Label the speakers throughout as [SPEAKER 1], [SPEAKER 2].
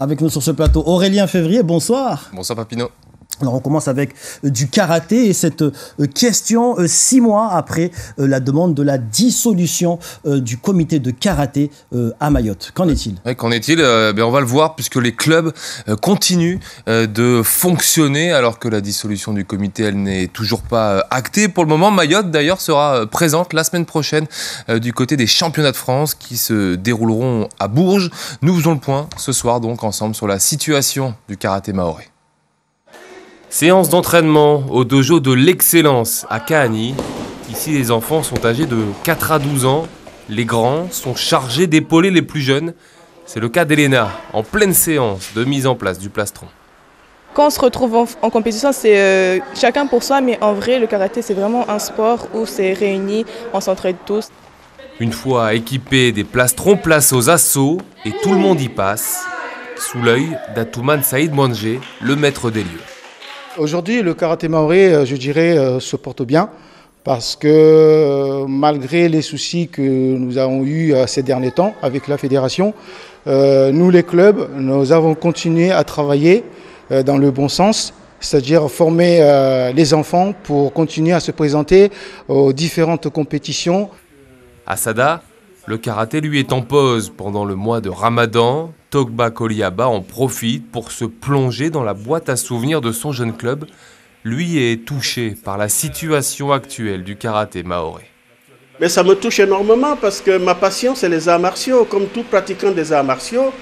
[SPEAKER 1] Avec nous sur ce plateau, Aurélien Février, bonsoir.
[SPEAKER 2] Bonsoir Papineau.
[SPEAKER 1] Alors on commence avec du karaté et cette question 6 mois après la demande de la dissolution du comité de karaté à Mayotte. Qu'en est-il ?
[SPEAKER 2] Qu'en est-il ? On va le voir puisque les clubs continuent de fonctionner alors que la dissolution du comité elle n'est toujours pas actée. Pour le moment, Mayotte d'ailleurs sera présente la semaine prochaine du côté des championnats de France qui se dérouleront à Bourges. Nous faisons le point ce soir donc ensemble sur la situation du karaté mahorais. Séance d'entraînement au dojo de l'excellence à Kahani. Ici, les enfants sont âgés de 4 à 12 ans. Les grands sont chargés d'épauler les plus jeunes. C'est le cas d'Elena, en pleine séance de mise en place du plastron.
[SPEAKER 3] Quand on se retrouve en compétition, c'est chacun pour soi, mais en vrai, le karaté, c'est vraiment un sport où c'est réuni, on s'entraide tous.
[SPEAKER 2] Une fois équipés des plastrons, place aux assauts et tout le monde y passe, sous l'œil d'Atouman Saïd Mwanje, le maître des lieux.
[SPEAKER 4] Aujourd'hui, le karaté mahorais, je dirais, se porte bien parce que malgré les soucis que nous avons eus ces derniers temps avec la fédération, nous les clubs, nous avons continué à travailler dans le bon sens, c'est-à-dire former les enfants pour continuer à se présenter aux différentes compétitions.
[SPEAKER 2] À Sada, le karaté lui est en pause pendant le mois de Ramadan. Togba Koliaba en profite pour se plonger dans la boîte à souvenirs de son jeune club. Lui est touché par la situation actuelle du karaté mahorais.
[SPEAKER 5] Mais ça me touche énormément parce que ma passion, c'est les arts martiaux. Comme tout pratiquant des arts martiaux,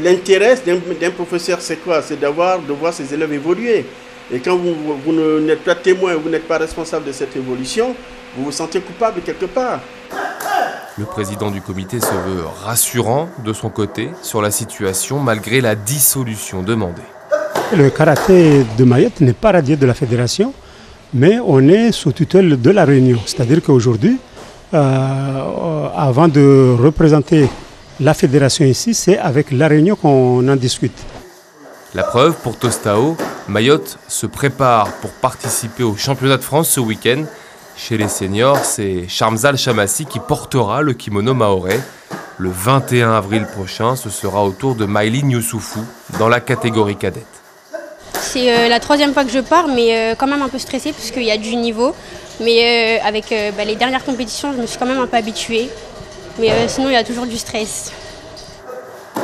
[SPEAKER 5] l'intérêt d'un professeur, c'est quoi ? C'est de voir ses élèves évoluer. Et quand vous n'êtes pas témoin, vous n'êtes pas responsable de cette évolution, vous vous sentez coupable quelque part.
[SPEAKER 2] Le président du comité se veut rassurant de son côté sur la situation malgré la dissolution demandée.
[SPEAKER 6] Le karaté de Mayotte n'est pas radié de la fédération, mais on est sous tutelle de la Réunion. C'est-à-dire qu'aujourd'hui, avant de représenter la fédération ici, c'est avec la Réunion qu'on en discute.
[SPEAKER 2] La preuve pour Tostao, Mayotte se prépare pour participer au championnat de France ce week-end. Chez les seniors, c'est Sharmzal Chamassi qui portera le kimono mahorais. Le 21 avril prochain, ce sera au tour de Maïline Youssoufou dans la catégorie cadette.
[SPEAKER 7] C'est la 3e fois que je pars, mais quand même un peu stressée parce qu'il y a du niveau. Mais avec les dernières compétitions, je me suis quand même un peu habituée. Mais sinon, il y a toujours du stress.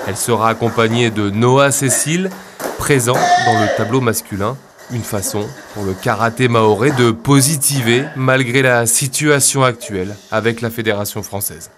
[SPEAKER 2] Elle sera accompagnée de Noah Cécile, présent dans le tableau masculin. Une façon pour le karaté mahorais de positiver malgré la situation actuelle avec la fédération française.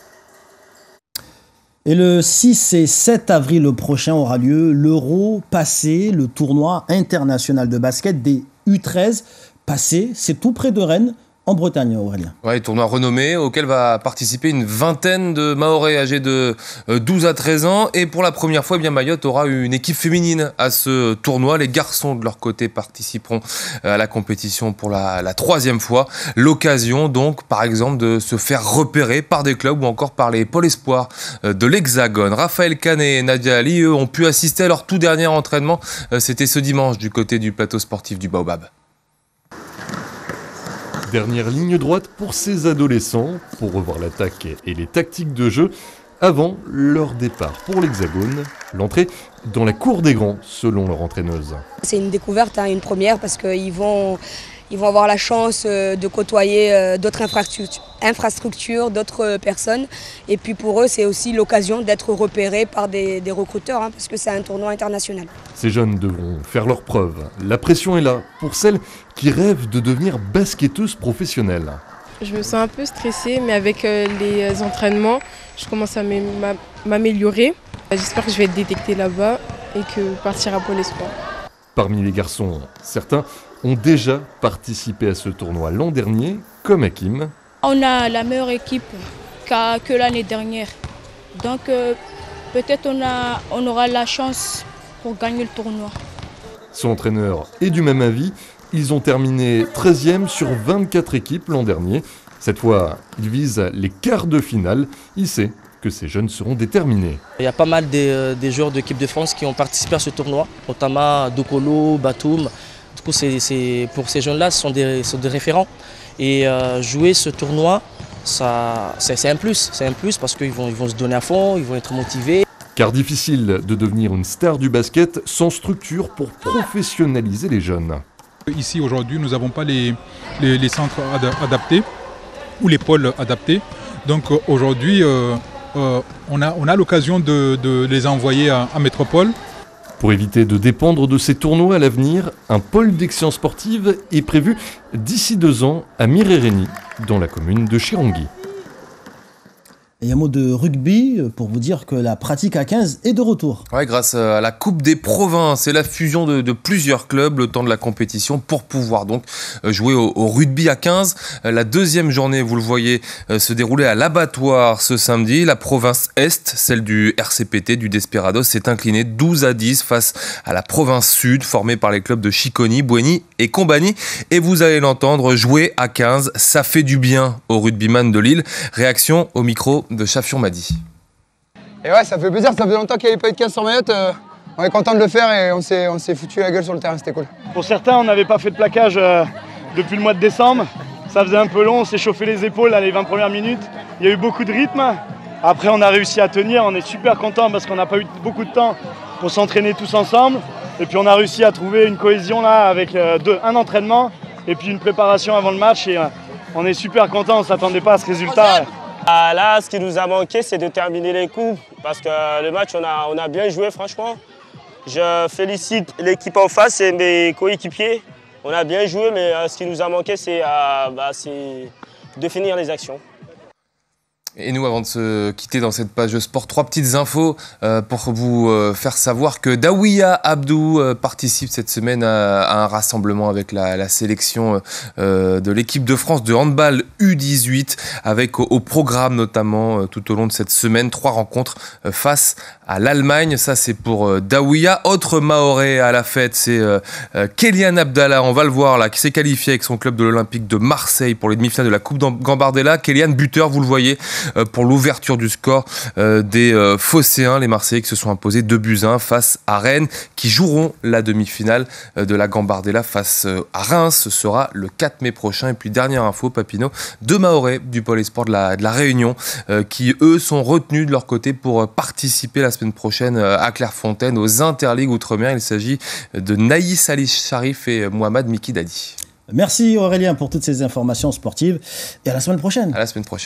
[SPEAKER 1] Et le 6 et 7 avril prochain aura lieu l'Euro Passé, le tournoi international de basket des U13. Passé, c'est tout près de Rennes, en Bretagne, Aurélien.
[SPEAKER 2] Ouais, tournoi renommé auquel va participer une vingtaine de Mahorais âgés de 12 à 13 ans. Et pour la première fois, Mayotte aura une équipe féminine à ce tournoi. Les garçons, de leur côté, participeront à la compétition pour la 3e fois. L'occasion, donc, par exemple, de se faire repérer par des clubs ou encore par les pôles espoirs de l'Hexagone. Raphaël Kahn et Nadia Ali, eux, ont pu assister à leur tout dernier entraînement. C'était ce dimanche du côté du plateau sportif du Baobab.
[SPEAKER 8] Dernière ligne droite pour ces adolescents, pour revoir l'attaque et les tactiques de jeu, avant leur départ pour l'Hexagone, l'entrée dans la cour des grands, selon leur entraîneuse.
[SPEAKER 9] C'est une découverte, une première, parce qu'ils vont avoir la chance de côtoyer d'autres infrastructures, d'autres personnes. Et puis pour eux, c'est aussi l'occasion d'être repérés par des recruteurs, parce que c'est un tournoi international.
[SPEAKER 8] Ces jeunes devront faire leurs preuves. La pression est là pour celles qui rêvent de devenir basketteuses professionnelles.
[SPEAKER 3] Je me sens un peu stressée, mais avec les entraînements, je commence à m'améliorer. J'espère que je vais être détectée là-bas et que partir à Pôle Espoir.
[SPEAKER 8] Parmi les garçons, certains ont déjà participé à ce tournoi l'an dernier, comme Hakim.
[SPEAKER 10] On a la meilleure équipe que l'année dernière. Donc peut-être on aura la chance pour gagner le tournoi.
[SPEAKER 8] Son entraîneur est du même avis. Ils ont terminé 13e sur 24 équipes l'an dernier. Cette fois, ils visent les quarts de finale. Il sait que ces jeunes seront déterminés.
[SPEAKER 11] Il y a pas mal des joueurs de l'équipe de France qui ont participé à ce tournoi, notamment Dokolo, Batum. Du coup, pour ces jeunes-là, ce sont des référents. Et jouer ce tournoi, c'est un plus. C'est un plus parce qu'ils vont se donner à fond, ils vont être motivés.
[SPEAKER 8] Car difficile de devenir une star du basket sans structure pour professionnaliser les jeunes.
[SPEAKER 12] Ici aujourd'hui nous n'avons pas les centres adaptés ou les pôles adaptés. Donc aujourd'hui on a l'occasion de les envoyer à Métropole.
[SPEAKER 8] Pour éviter de dépendre de ces tournois à l'avenir, un pôle d'action sportive est prévu d'ici 2 ans à Mirerény, dans la commune de Chirangui.
[SPEAKER 1] Et un mot de rugby pour vous dire que la pratique à 15 est de retour.
[SPEAKER 2] Ouais, grâce à la Coupe des Provinces et la fusion de plusieurs clubs le temps de la compétition pour pouvoir donc jouer au rugby à 15. La deuxième journée, vous le voyez, se déroulait à l'Abattoir ce samedi. La province Est, celle du RCPT, du Desperados, s'est inclinée 12-10 face à la province Sud, formée par les clubs de Chiconi, Bouéni et Combani. Et vous allez l'entendre, jouer à 15, ça fait du bien aux rugbyman de Lille. Réaction au micro de Chafion Madi.
[SPEAKER 13] Et ouais, ça fait plaisir, ça fait longtemps qu'il n'y avait pas eu de 15 sur Mayotte. On est content de le faire et on s'est foutu la gueule sur le terrain, c'était cool.
[SPEAKER 14] Pour certains, on n'avait pas fait de plaquage depuis le mois de décembre. Ça faisait un peu long, on s'est chauffé les épaules là, les 20 premières minutes. Il y a eu beaucoup de rythme. Après, on a réussi à tenir, on est super content parce qu'on n'a pas eu beaucoup de temps pour s'entraîner tous ensemble. Et puis on a réussi à trouver une cohésion là avec un entraînement et puis une préparation avant le match. Et on est super content, on ne s'attendait pas à ce résultat.
[SPEAKER 15] Là, ce qui nous a manqué, c'est de terminer les coups. Parce que le match, on a bien joué, franchement. Je félicite l'équipe en face et mes coéquipiers. On a bien joué, mais ce qui nous a manqué, c'est de finir les actions.
[SPEAKER 2] Et nous, avant de se quitter dans cette page de sport, 3 petites infos pour vous faire savoir que Dawiya Abdou participe cette semaine à un rassemblement avec la sélection de l'équipe de France de handball U18, avec au programme notamment tout au long de cette semaine 3 rencontres face à l'Allemagne. Ça, c'est pour Dawiya. Autre Mahorais à la fête, c'est Kélian Abdallah, on va le voir là, qui s'est qualifié avec son club de l'Olympique de Marseille pour les demi-finales de la Coupe Gambardella. Kélian, buteur, vous le voyez, pour l'ouverture du score des Phocéens, les Marseillais qui se sont imposés 2-1 face à Rennes, qui joueront la demi-finale de la Gambardella face à Reims. Ce sera le 4 mai prochain. Et puis dernière info, Papineau, 2 Mahorais du Pôle Espoir de la Réunion qui eux sont retenus de leur côté pour participer la semaine prochaine à Clairefontaine aux Interligues Outre-mer. Il s'agit de Naïs Ali Sharif et Mohamed Mikidadi.
[SPEAKER 1] Merci Aurélien pour toutes ces informations sportives et à la semaine prochaine.
[SPEAKER 2] À la semaine prochaine.